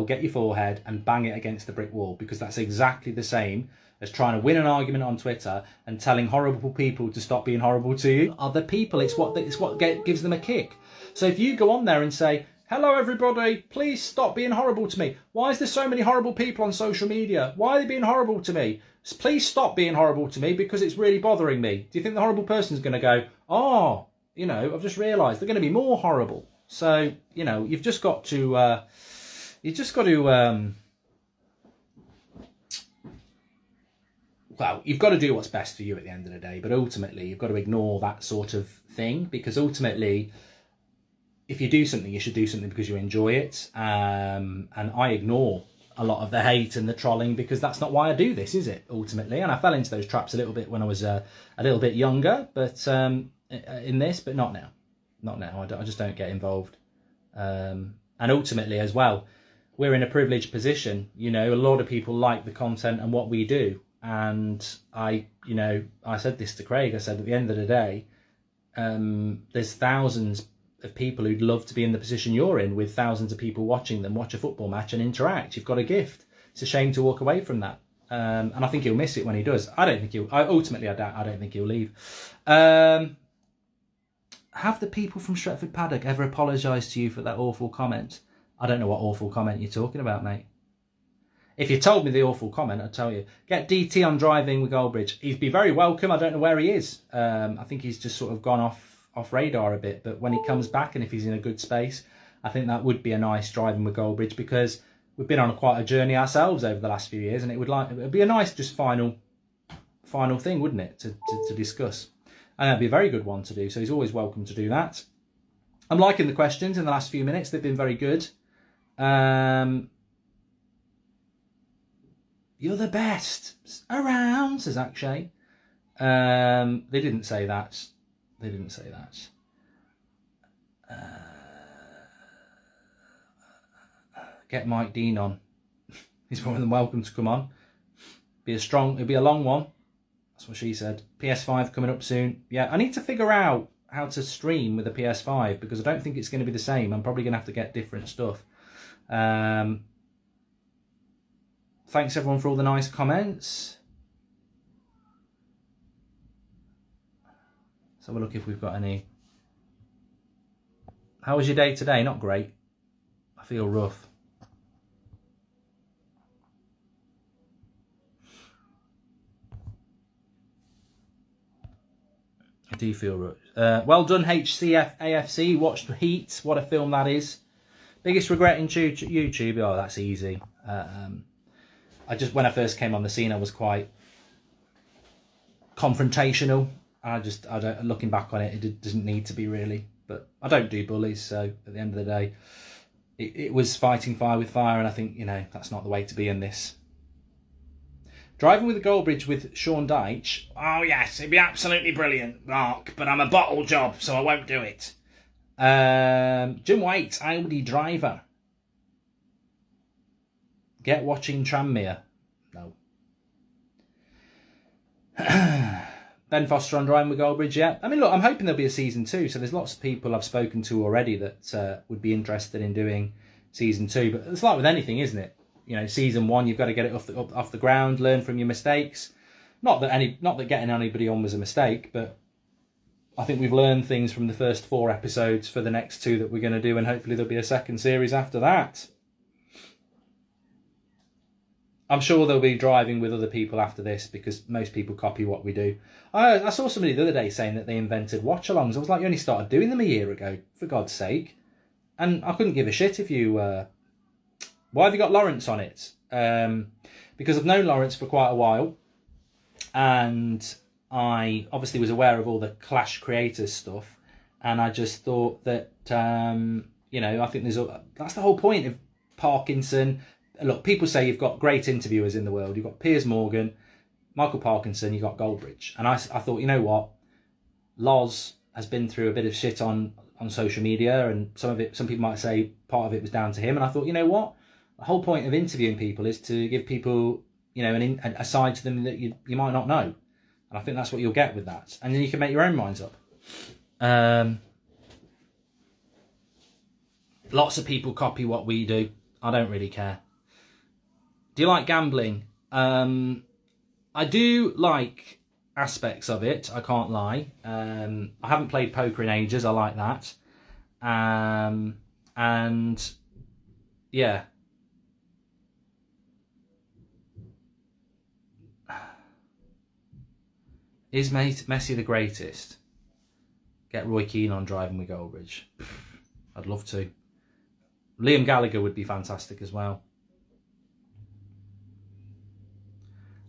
get your forehead and bang it against the brick wall, because that's exactly the same as trying to win an argument on Twitter and telling horrible people to stop being horrible to you. Other people, it's what gives them a kick. So if you go on there and say, hello everybody, please stop being horrible to me. Why is there so many horrible people on social media? Why are they being horrible to me? Please stop being horrible to me because it's really bothering me. Do you think the horrible person's going to go, oh, you know, I've just realised they're going to be more horrible. So, you know, you've just got to, well, you've got to do what's best for you at the end of the day. But ultimately, you've got to ignore that sort of thing, because ultimately, if you do something, you should do something because you enjoy it. And I ignore a lot of the hate and the trolling because that's not why I do this, is it? Ultimately, and I fell into those traps a little bit when I was a little bit younger, but in this, but not now. Not now. I just don't get involved. And ultimately, as well, we're in a privileged position. You know, a lot of people like the content and what we do. And I said this to Craig. I said, at the end of the day, there's thousands of people who'd love to be in the position you're in, with thousands of people watching them watch a football match and interact. You've got a gift. It's a shame to walk away from that. And I think he'll miss it when he does. I don't think he'll leave. Have the people from Stretford Paddock ever apologised to you for that awful comment? I don't know what awful comment you're talking about, mate. If you told me the awful comment, I'd tell you. Get DT on driving with Goldbridge. He'd be very welcome. I don't know where he is. I think he's just sort of gone off radar a bit. But when he comes back, and if he's in a good space, I think that would be a nice driving with Goldbridge, because we've been on quite a journey ourselves over the last few years, and it would be a nice just final thing, wouldn't it, to discuss. And that'd be a very good one to do. So he's always welcome to do that. I'm liking the questions in the last few minutes. They've been very good. You're the best around, says Akshay. They didn't say that. They didn't say that. Get Mike Dean on. He's more than welcome to come on. It'll be a long one. That's what she said. PS5 coming up soon. Yeah, I need to figure out how to stream with a PS5, because I don't think it's going to be the same. I'm probably going to have to get different stuff. Thanks everyone for all the nice comments. Let's have a look if we've got any. How was your day today? Not great. I feel rough. I do feel rough. Well done, HCF AFC. Watched Heat. What a film that is. Biggest regret in YouTube? Oh, that's easy. When I first came on the scene, I was quite confrontational. Looking back on it, it doesn't need to be really. But I don't do bullies, so at the end of the day, it was fighting fire with fire, and I think, you know, that's not the way to be in this. Driving with the Goldbridge with Sean Deitch. Oh yes, it'd be absolutely brilliant, Mark, but I'm a bottle job, so I won't do it. Jim White, Audi driver. Get watching Tranmere. No. Ben Foster on driving with Goldbridge, yeah. I mean, look, I'm hoping there'll be a season 2. So there's lots of people I've spoken to already that would be interested in doing season 2. But it's like with anything, isn't it? You know, season 1, you've got to get it off the ground, learn from your mistakes. Not that getting anybody on was a mistake, but I think we've learned things from the first 4 episodes for the next 2 that we're going to do, and hopefully there'll be a second series after that. I'm sure they'll be driving with other people after this, because most people copy what we do. I saw somebody the other day saying that they invented watch-alongs. I was like, you only started doing them a year ago, for God's sake. And I couldn't give a shit if you... Why have you got Lawrence on it? Because I've known Lawrence for quite a while, and I obviously was aware of all the Clash Creators stuff, and I just thought that, I think that's the whole point of Parkinson. Look, people say you've got great interviewers in the world. You've got Piers Morgan, Michael Parkinson, you've got Goldbridge. And I thought, you know what? Loz has been through a bit of shit on social media, and some people might say part of it was down to him. And I thought, you know what? The whole point of interviewing people is to give people, you know, a side to them that you might not know. And I think that's what you'll get with that. And then you can make your own minds up. Lots of people copy what we do. I don't really care. Do you like gambling? I do like aspects of it, I can't lie. I haven't played poker in ages, I like that. And yeah. Is Messi the greatest? Get Roy Keane on driving with Goldbridge. I'd love to. Liam Gallagher would be fantastic as well.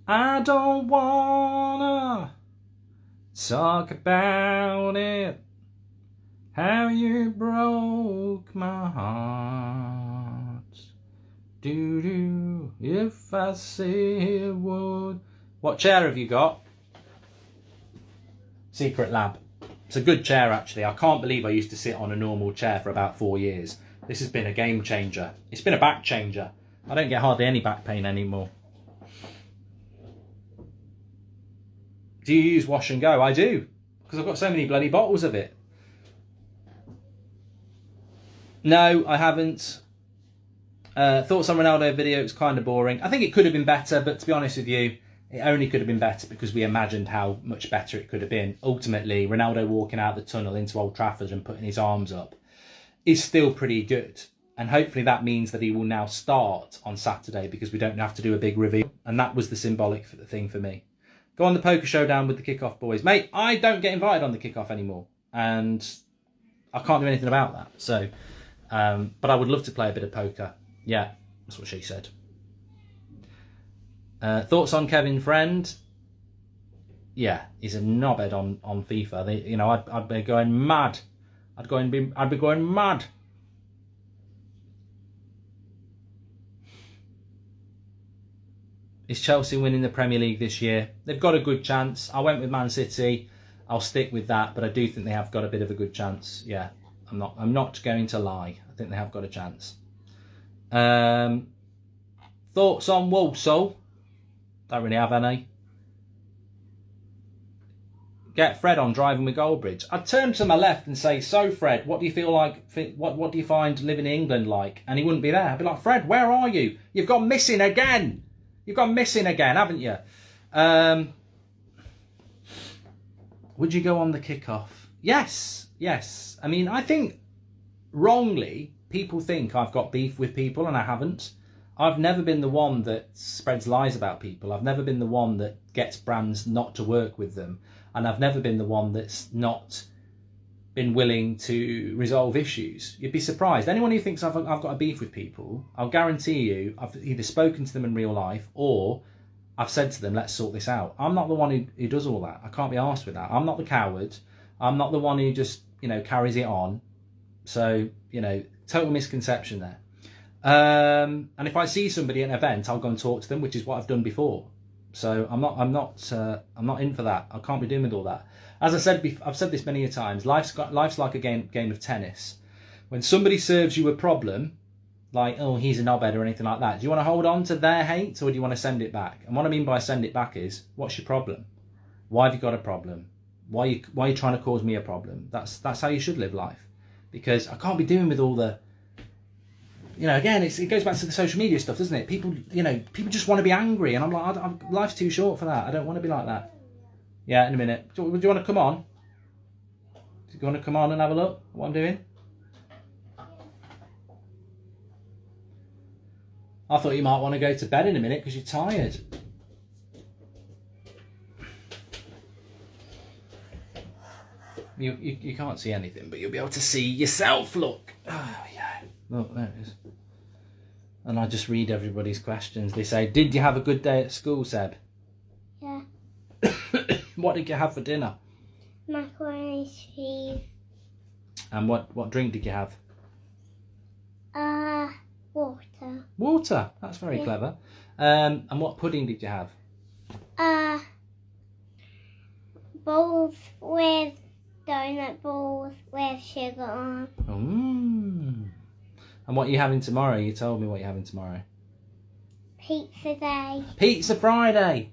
I don't wanna talk about it, how you broke my heart. Do if I say it would. What chair have you got? Secret Lab. It's a good chair actually. I can't believe I used to sit on a normal chair for about 4 years. This has been a game changer. It's been a back changer. I don't get hardly any back pain anymore. Do you use wash and go? I do, because I've got so many bloody bottles of it. No, I haven't. Thoughts on Ronaldo video, it's kind of boring. I think it could have been better, but to be honest with you, it only could have been better because we imagined how much better it could have been. Ultimately, Ronaldo walking out the tunnel into Old Trafford and putting his arms up is still pretty good. And hopefully that means that he will now start on Saturday because we don't have to do a big reveal. And that was the symbolic thing for me. Go on the poker showdown with the kickoff boys. Mate, I don't get invited on the kickoff anymore. And I can't do anything about that. So, but I would love to play a bit of poker. Yeah, that's what she said. Thoughts on Kevin Friend? Yeah, he's a knobhead on FIFA. I'd be going mad. I'd be going mad. Is Chelsea winning the Premier League this year? They've got a good chance. I went with Man City. I'll stick with that, but I do think they have got a bit of a good chance. Yeah, I'm not going to lie. I think they have got a chance. Thoughts on Walsall? Don't really have any. Get Fred on driving with Goldbridge. I'd turn to my left and say, so Fred, what do you feel like? What do you find living in England like? And he wouldn't be there. I'd be like, Fred, where are you? You've gone missing again. You've gone missing again, haven't you? Would you go on the kickoff? Yes. I mean, I think wrongly people think I've got beef with people and I haven't. I've never been the one that spreads lies about people. I've never been the one that gets brands not to work with them. And I've never been the one that's not been willing to resolve issues. You'd be surprised. Anyone who thinks I've got a beef with people, I'll guarantee you I've either spoken to them in real life or I've said to them, let's sort this out. I'm not the one who does all that. I can't be arsed with that. I'm not the coward. I'm not the one who just, carries it on. So, total misconception there. And if I see somebody at an event, I'll go and talk to them, which is what I've done before. So I'm not in for that. I can't be doing with all that. As I said, I've said this many a times. Life's like a game of tennis. When somebody serves you a problem, like he's a knobhead or anything like that, do you want to hold on to their hate or do you want to send it back? And what I mean by send it back is, what's your problem? Why have you got a problem? Why are you trying to cause me a problem? That's how you should live life. Because I can't be doing with all the. Again, it goes back to the social media stuff, doesn't it? People just want to be angry, and I'm like, life's too short for that. I don't want to be like that. Yeah, in a minute. Do you want to come on? Do you want to come on and have a look at what I'm doing? I thought you might want to go to bed in a minute because you're tired. You can't see anything, but you'll be able to see yourself. Look. Oh, yeah. Look, there it is. And I just read everybody's questions. They say, did you have a good day at school, Seb? Yeah. What did you have for dinner? Macaroni cheese. And what drink did you have? Water. Water. That's very clever. And what pudding did you have? Balls with donut balls with sugar on. And what are you having tomorrow? You told me what you're having tomorrow. Pizza day. Pizza Friday.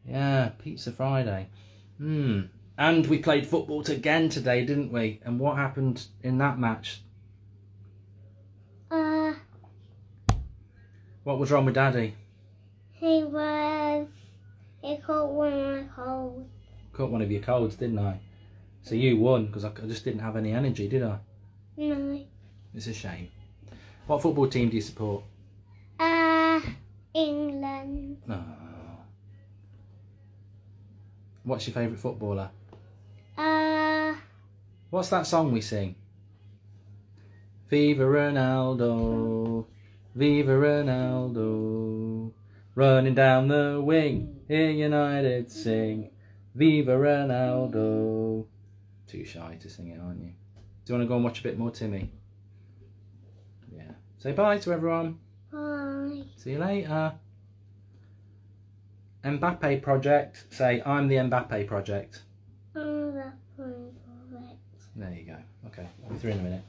Yeah, Pizza Friday. And we played football again today, didn't we? And what happened in that match? What was wrong with Daddy? He caught one of my colds. Caught one of your colds, didn't I? So you won, because I just didn't have any energy, did I? No. It's a shame. What football team do you support? England. Oh. What's your favourite footballer? What's that song we sing? Viva Ronaldo, Viva Ronaldo, running down the wing, here United sing, Viva Ronaldo. Too shy to sing it, aren't you? Do you want to go and watch a bit more Timmy? Yeah. Say bye to everyone. Bye. See you later. Mbappe Project. Say, I'm the Mbappe Project. I'm the project. There you go. Okay, I'll be through in a minute.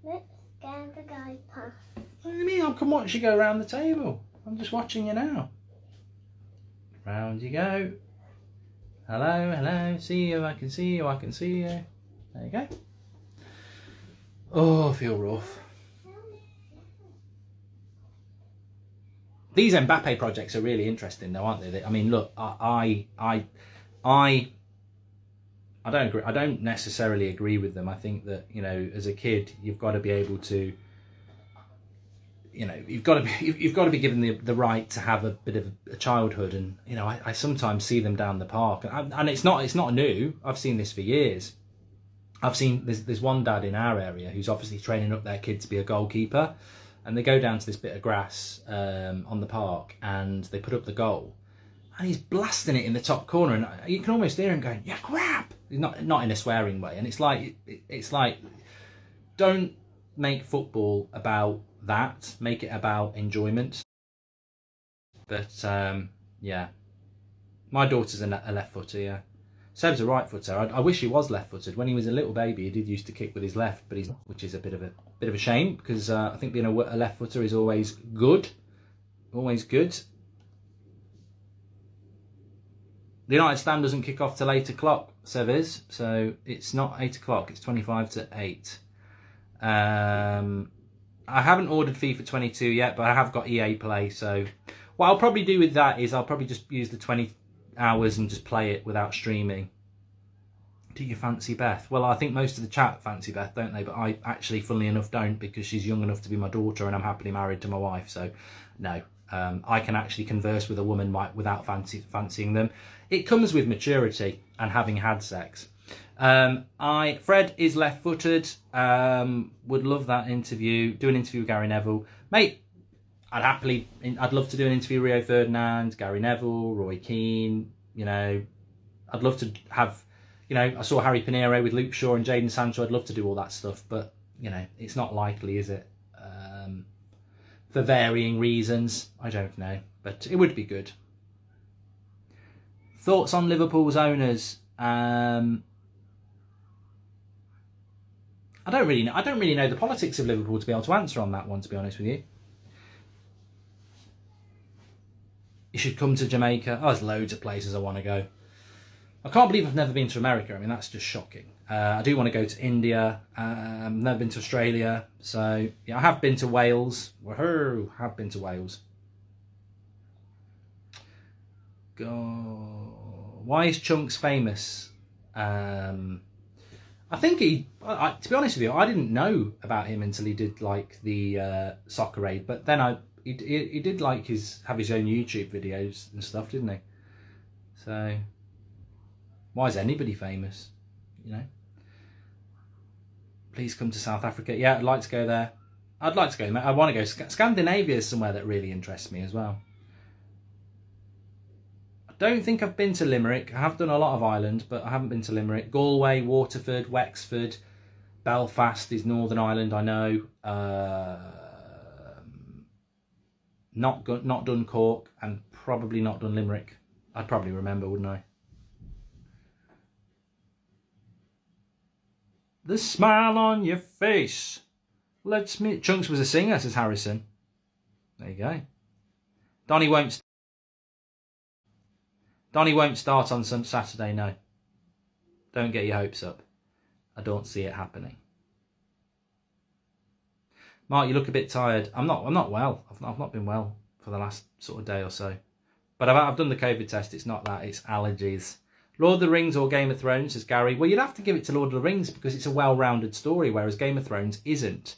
Let's get the guy past. What do you mean? I can watch you go around the table. I'm just watching you now. Round you go. Hello, hello. See you, I can see you, I can see you. There you go. Oh, I feel rough. These Mbappe projects are really interesting though, aren't they? I mean, look, I don't agree. I don't necessarily agree with them. I think that, you know, as a kid, you've got to be able to, you know, you've got to be given the right to have a bit of a childhood. And you know, I sometimes see them down the park, and it's not new. I've seen this for years. I've seen there's one dad in our area who's obviously training up their kid to be a goalkeeper, and they go down to this bit of grass on the park, and they put up the goal. And he's blasting it in the top corner, and you can almost hear him going, "Yeah, crap!" He's not in a swearing way, and it's like, don't make football about that. Make it about enjoyment. But yeah, my daughter's a left footer. Yeah, Seb's a right footer. I wish he was left footed. When he was a little baby, he did used to kick with his left, but which is a bit of a shame, because I think being a left footer is always good. Always good. The United stand doesn't kick off till 8 o'clock, Sev is, so it's not 8 o'clock, it's 25 to 8. I haven't ordered FIFA 22 yet, but I have got EA Play, so what I'll probably do with that is I'll probably just use the 20 hours and just play it without streaming. Do you fancy Beth? Well, I think most of the chat fancy Beth, don't they? But I actually, funnily enough, don't, because she's young enough to be my daughter and I'm happily married to my wife, so no. I can actually converse with a woman without fancying them. It comes with maturity and having had sex. Fred is left-footed. Would love that interview. Do an interview with Gary Neville, mate. I'd love to do an interview with Rio Ferdinand, Gary Neville, Roy Keane. You know, I'd love to have. You know, I saw Harry Pinero with Luke Shaw and Jadon Sancho. I'd love to do all that stuff, but you know, it's not likely, is it? For varying reasons, I don't know, but it would be good. Thoughts on Liverpool's owners? I don't really know the politics of Liverpool to be able to answer on that one, to be honest with you. You should come to Jamaica. Oh, there's loads of places I want to go. I can't believe I've never been to America. I mean, that's just shocking. I do want to go to India. I've never been to Australia. So, yeah, I have been to Wales. Woohoo! Have been to Wales. Why is Chunks famous? I think to be honest with you, I didn't know about him until he did like the Soccer Aid. But then he did like have his own YouTube videos and stuff, didn't he? So, why is anybody famous? You know. Please come to South Africa. Yeah, I'd like to go there. I'd like to go. I want to go. Scandinavia is somewhere that really interests me as well. I don't think I've been to Limerick. I have done a lot of Ireland, but I haven't been to Limerick. Galway, Waterford, Wexford, Belfast is Northern Ireland, I know. Not done Cork, and probably not done Limerick. I'd probably remember, wouldn't I? The smile on your face lets me... Chunks was a singer, says Harrison. There you go. Donnie won't start on some Saturday, no. Don't get your hopes up. I don't see it happening. Mark, you look a bit tired. I'm not well. I've not been well for the last sort of day or so. But I've done the COVID test. It's not that. It's allergies. Lord of the Rings or Game of Thrones, says Gary. Well, you'd have to give it to Lord of the Rings because it's a well-rounded story, whereas Game of Thrones isn't.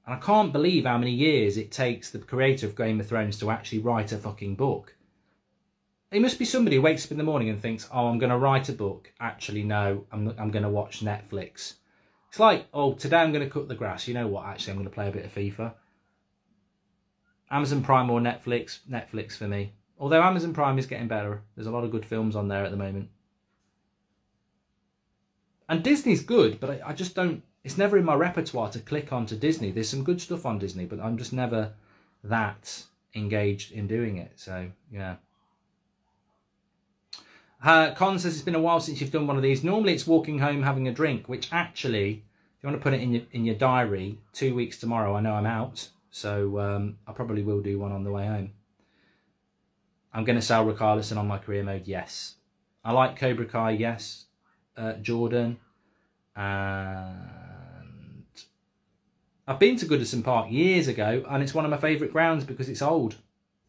And I can't believe how many years it takes the creator of Game of Thrones to actually write a fucking book. It must be somebody who wakes up in the morning and thinks, oh, I'm going to write a book. Actually, no, I'm going to watch Netflix. It's like, oh, today I'm going to cut the grass. You know what? Actually, I'm going to play a bit of FIFA. Amazon Prime or Netflix? Netflix for me. Although Amazon Prime is getting better. There's a lot of good films on there at the moment. And Disney's good, but I just don't... It's never in my repertoire to click onto Disney. There's some good stuff on Disney, but I'm just never that engaged in doing it. So, yeah. Con says it's been a while since you've done one of these. Normally it's walking home having a drink, which actually, if you want to put it in your diary, 2 weeks tomorrow, I know I'm out. So I probably will do one on the way home. I'm going to sell Ricarlison on my career mode, yes. I like Cobra Kai, yes. Jordan. And I've been to Goodison Park years ago, and it's one of my favourite grounds because it's old.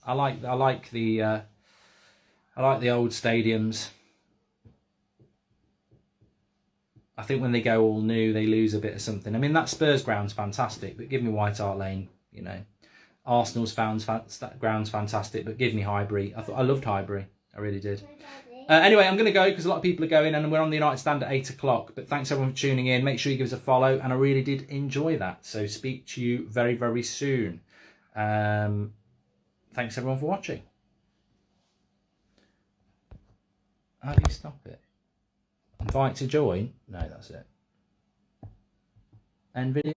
I like the old stadiums. I think when they go all new, they lose a bit of something. I mean, that Spurs ground's fantastic, but give me White Hart Lane, you know. Arsenal's ground's fantastic, but give me Highbury. I loved Highbury. I really did. Anyway, I'm going to go because a lot of people are going, and we're on the United Stand at 8 o'clock. But thanks everyone for tuning in. Make sure you give us a follow, and I really did enjoy that. So speak to you very, very soon. Thanks everyone for watching. How do you stop it? Invite to join? No, that's it. End video.